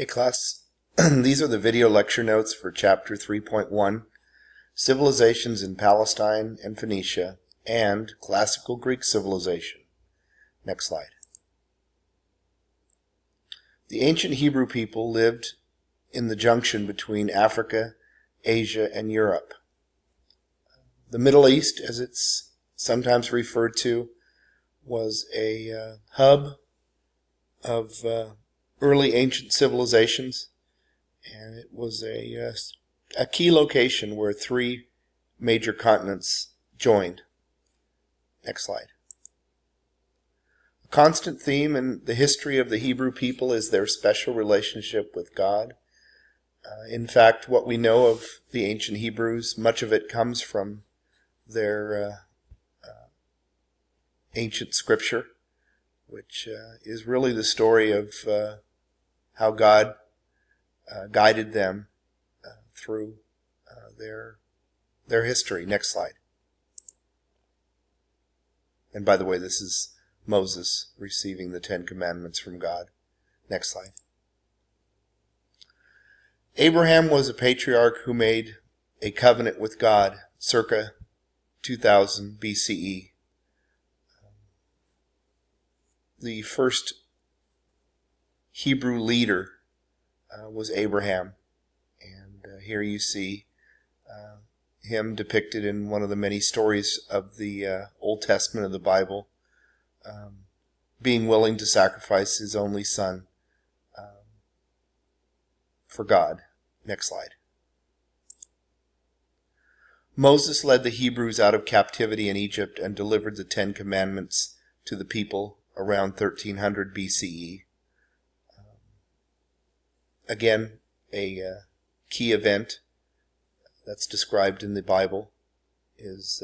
Hey class, these are the video lecture notes for chapter 3.1, Civilizations in Palestine and Phoenicia, and Classical Greek Civilization. Next slide. The ancient Hebrew people lived in the junction between Africa, Asia, and Europe. The Middle East, as it's sometimes referred to, was a hub of early ancient civilizations, and it was a key location where three major continents joined. Next slide. A constant theme in the history of the Hebrew people is their special relationship with God. In fact, what we know of the ancient Hebrews, much of it comes from their ancient scripture, which is really the story of how God guided them through their history. Next slide. And by the way, this is Moses receiving the Ten Commandments from God. Next slide. Abraham was a patriarch who made a covenant with God circa 2000 BCE. The first Hebrew leader was Abraham, and here you see him depicted in one of the many stories of the Old Testament of the Bible, being willing to sacrifice his only son for God. Next slide. Moses led the Hebrews out of captivity in Egypt and delivered the Ten Commandments to the people around 1300 BCE. Again, a key event that's described in the Bible is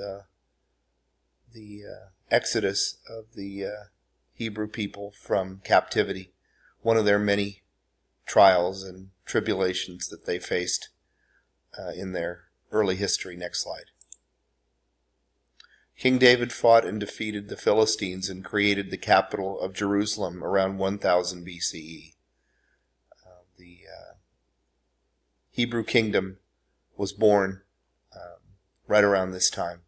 the exodus of the Hebrew people from captivity, one of their many trials and tribulations that they faced in their early history. Next slide. King David fought and defeated the Philistines and created the capital of Jerusalem around 1000 BCE. The Hebrew kingdom was born right around this time.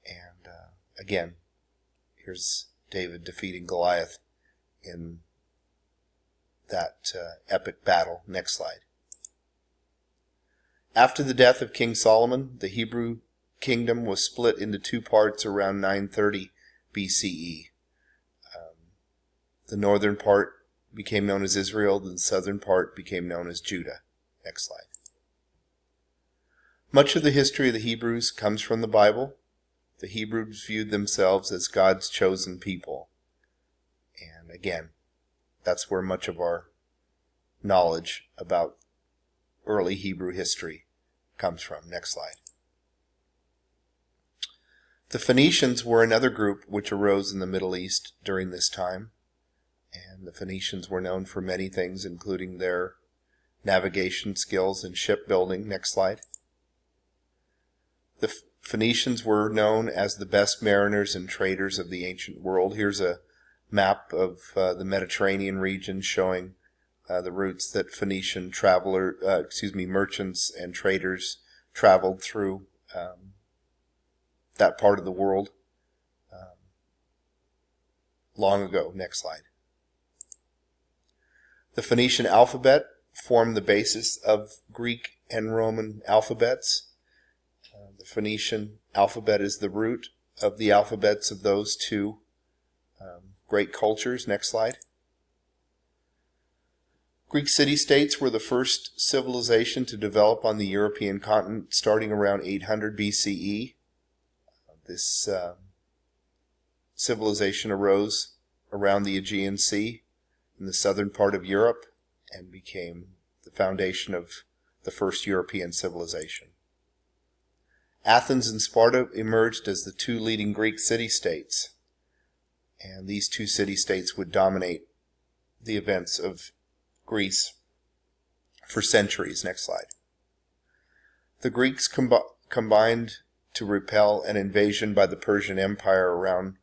And again, here's David defeating Goliath in that epic battle. Next slide. After the death of King Solomon, the Hebrew kingdom was split into two parts around 930 BCE. The northern part became known as Israel, the southern part became known as Judah. Next slide. Much of the history of the Hebrews comes from the Bible. The Hebrews viewed themselves as God's chosen people. And again, that's where much of our knowledge about early Hebrew history comes from. Next slide. The Phoenicians were another group which arose in the Middle East during this time. And the Phoenicians were known for many things, including their navigation skills and shipbuilding. Next slide. The Phoenicians were known as the best mariners and traders of the ancient world. Here's a map of the Mediterranean region showing the routes that Phoenician merchants and traders traveled through that part of the world long ago. Next slide. The Phoenician alphabet formed the basis of Greek and Roman alphabets. The Phoenician alphabet is the root of the alphabets of those two great cultures. Next slide. Greek city-states were the first civilization to develop on the European continent starting around 800 BCE. This civilization arose around the Aegean Sea in the southern part of Europe and became the foundation of the first European civilization. Athens and Sparta emerged as the two leading Greek city-states, and these two city-states would dominate the events of Greece for centuries. Next slide. The Greeks combined to repel an invasion by the Persian Empire around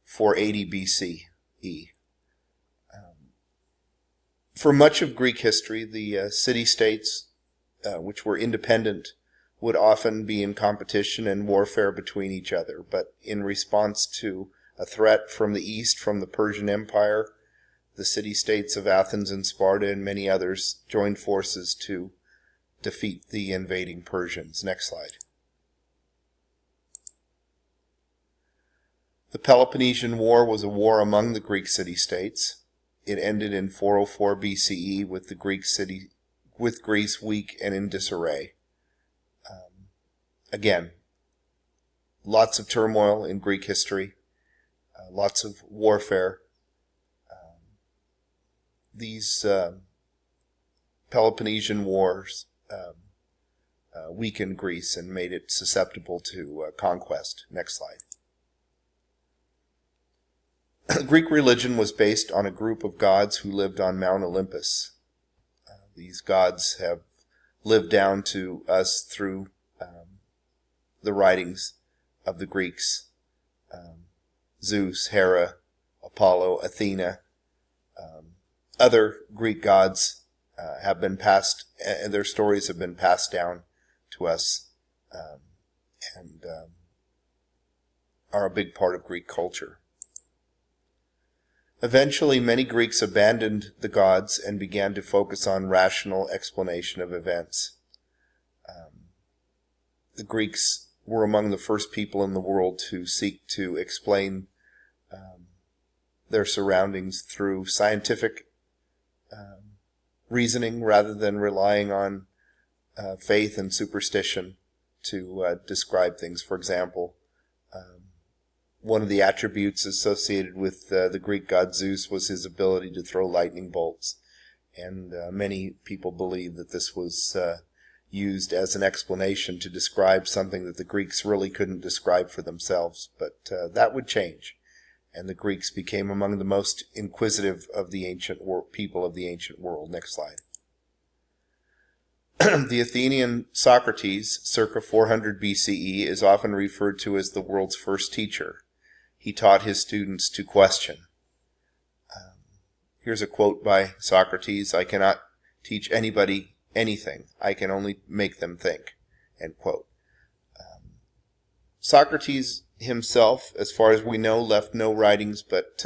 480 BCE. For much of Greek history, the city-states, which were independent, would often be in competition and warfare between each other. But in response to a threat from the east, from the Persian Empire, the city-states of Athens and Sparta and many others joined forces to defeat the invading Persians. Next slide. The Peloponnesian War was a war among the Greek city-states. It ended in 404 BCE with Greece weak and in disarray. Again, lots of turmoil in Greek history, lots of warfare. These Peloponnesian Wars weakened Greece and made it susceptible to conquest. Next slide. Greek religion was based on a group of gods who lived on Mount Olympus. These gods have lived down to us through the writings of the Greeks. Zeus, Hera, Apollo, Athena. Other Greek gods have been passed, and their stories have been passed down to us and are a big part of Greek culture. Eventually, many Greeks abandoned the gods and began to focus on rational explanation of events. The Greeks were among the first people in the world to seek to explain their surroundings through scientific reasoning rather than relying on faith and superstition to describe things. For example, one of the attributes associated with the Greek god Zeus was his ability to throw lightning bolts. And many people believe that this was used as an explanation to describe something that the Greeks really couldn't describe for themselves. But that would change. And the Greeks became among the most inquisitive of the ancient people of the ancient world. Next slide. The Athenian Socrates, circa 400 BCE, is often referred to as the world's first teacher. He taught his students to question. Here's a quote by Socrates: "I cannot teach anybody anything. I can only make them think." End quote. Socrates himself, as far as we know, left no writings, but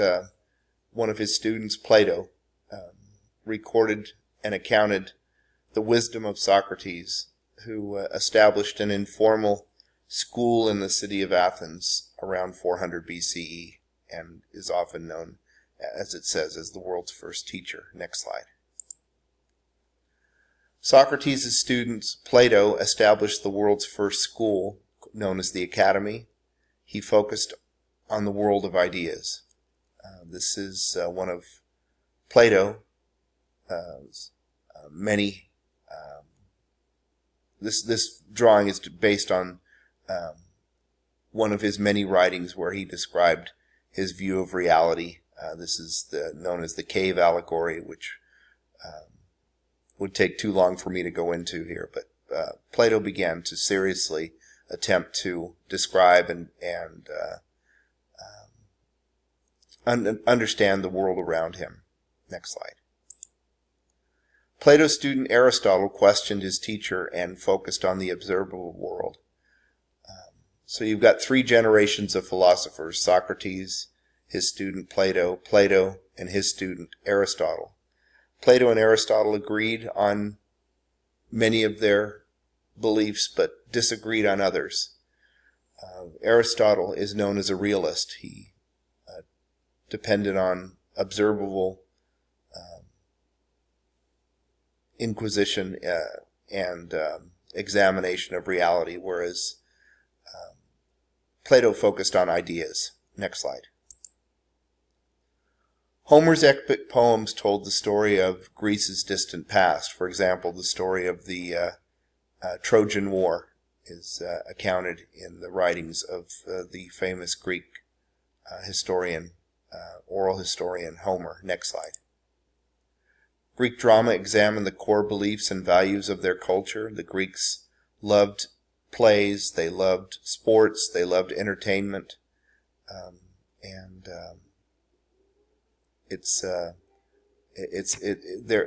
one of his students, Plato, recorded and accounted the wisdom of Socrates, who established an informal school in the city of Athens around 400 BCE and is often known, as it says, as the world's first teacher. Next slide. Socrates' student Plato established the world's first school, known as the Academy. He focused on the world of ideas. This is one of Plato's many. This drawing is based on one of his many writings where he described his view of reality. This is known as the cave allegory, which would take too long for me to go into here. But Plato began to seriously attempt to describe and understand the world around him. Next slide. Plato's student Aristotle questioned his teacher and focused on the observable world. So you've got three generations of philosophers: Socrates, his student Plato, Plato, and his student Aristotle. Plato and Aristotle agreed on many of their beliefs, but disagreed on others. Aristotle is known as a realist. He depended on observable inquisition and examination of reality, whereas Plato focused on ideas. Next slide. Homer's epic poems told the story of Greece's distant past. For example, the story of the Trojan War is accounted in the writings of the famous Greek oral historian Homer. Next slide. Greek drama examined the core beliefs and values of their culture. The Greeks loved plays, they loved sports, they loved entertainment, and it's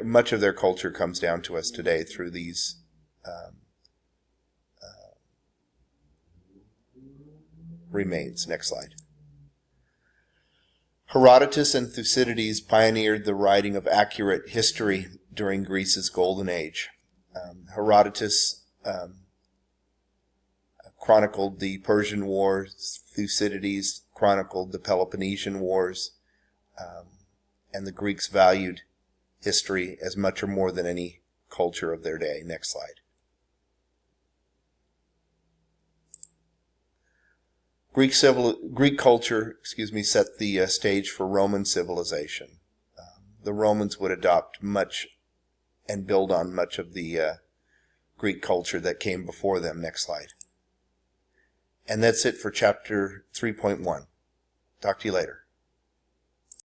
much of their culture comes down to us today through these remains. Next slide. Herodotus and Thucydides pioneered the writing of accurate history during Greece's golden age. Herodotus chronicled the Persian Wars. Thucydides chronicled the Peloponnesian Wars. And the Greeks valued history as much or more than any culture of their day. Next slide. Greek culture, set the stage for Roman civilization. The Romans would adopt much and build on much of the Greek culture that came before them. Next slide. And that's it for chapter 3.1. Talk to you later.